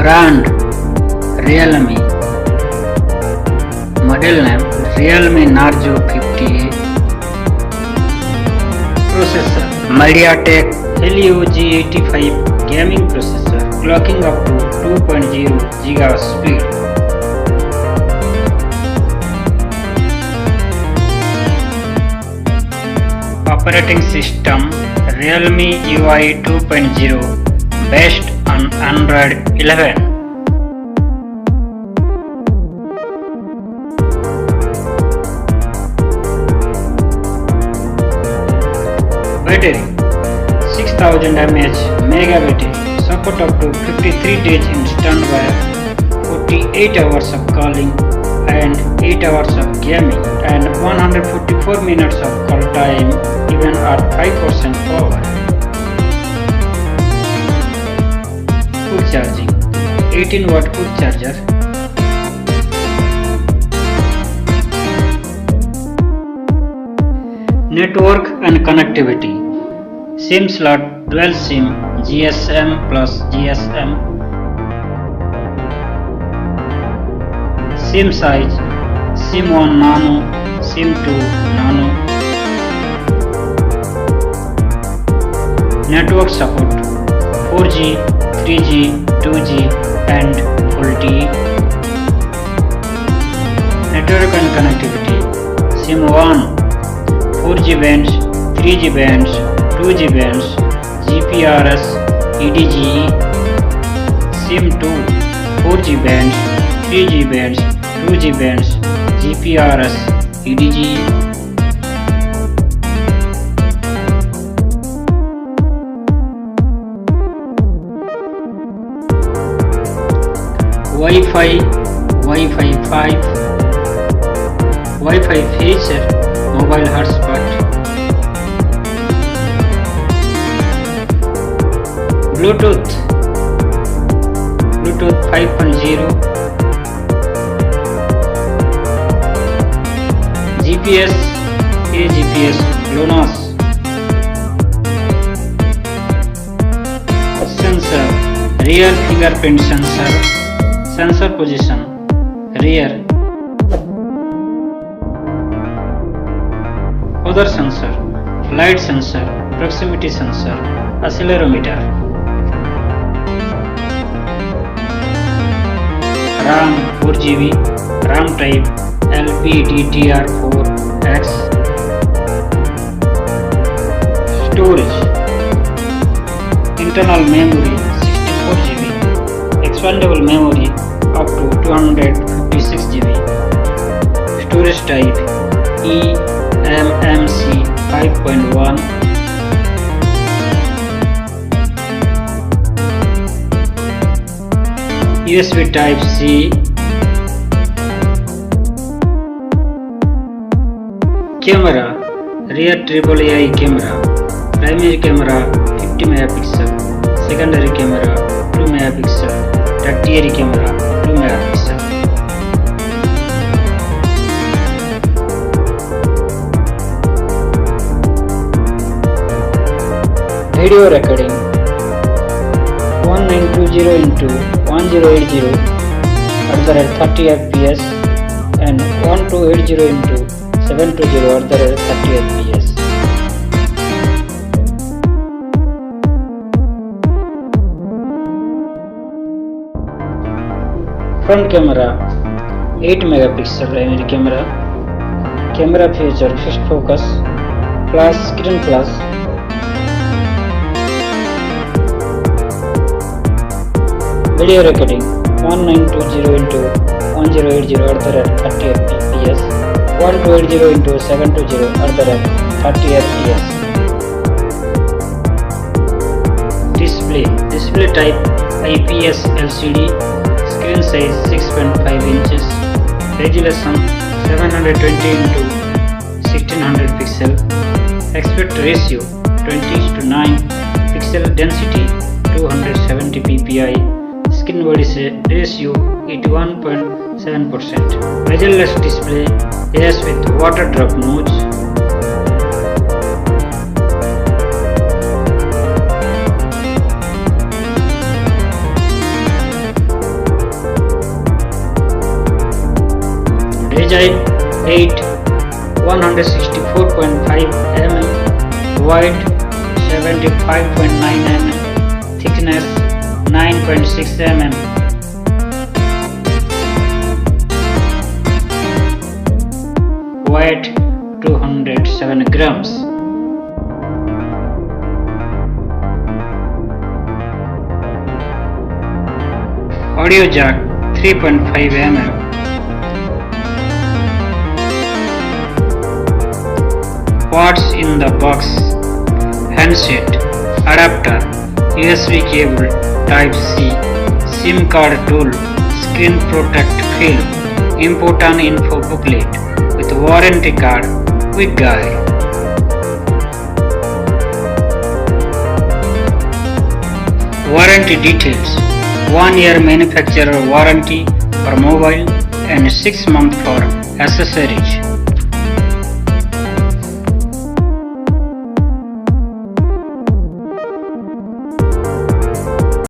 Brand Realme. Model name Realme Narzo 50A. Processor MediaTek Helio G85 gaming processor, clocking up to 2.0 GHz speed. Operating system Realme UI 2.0 based on Android 11. Battery 6000 mAh mega battery, support up to 53 days in standby, 48 hours of calling and 8 hours of gaming, and 144 minutes of call time even at 5% power. Quick charging 18-watt quick charger. Network and connectivity. SIM slot dual SIM, GSM plus GSM. SIM size SIM 1 nano, SIM 2 nano. Network support 4G, 3G, 2G and LTE. Network and connectivity. SIM 1 4G bands, 3G bands, 2G bands, GPRS, EDGE. SIM 2 4G bands, 3G bands, 2G bands, GPRS, EDGE. Wi-Fi 5, Wi-Fi feature, mobile hotspot. Bluetooth 5.0. GPS AGPS GLONASS. Sensor rear fingerprint sensor. Sensor position rear. Other sensor light sensor, proximity sensor, accelerometer. RAM 4GB, RAM type LPDDR4X. Storage internal memory 64GB, expandable memory up to 256GB. Storage type eMMC 5.1. USB type C. Camera rear AAA camera. Primary camera 50 megapixel, secondary camera 2 megapixel, tertiary camera 2 megapixel. Video recording 1920 into 1080 at the rate 30 fps and 1280 into 720 at the rate 30 fps. Front camera 8 megapixel primary camera. Camera feature fixed focus, flash screen flash. Video recording 1920 into 1080 at the rate 30 fps, 1280 into 720 at the rate 30 fps. Display type IPS LCD, screen size 6.5 inches, resolution 720 into 1600 pixel, aspect ratio 20:9, pixel density 270 ppi, skin body ratio 81.7%. Bezel-less display AS with water drop notch. Agile 8 164.5 mm, wide 75.9 mm, thickness 9.6 mm. Weight 207 grams. Audio jack 3.5 mm. What's in the box? Handset, adapter, USB cable, Type-C, SIM card tool, screen protect film, important info booklet with warranty card, quick guide. Warranty details: 1 year manufacturer warranty for mobile and 6 months for accessories.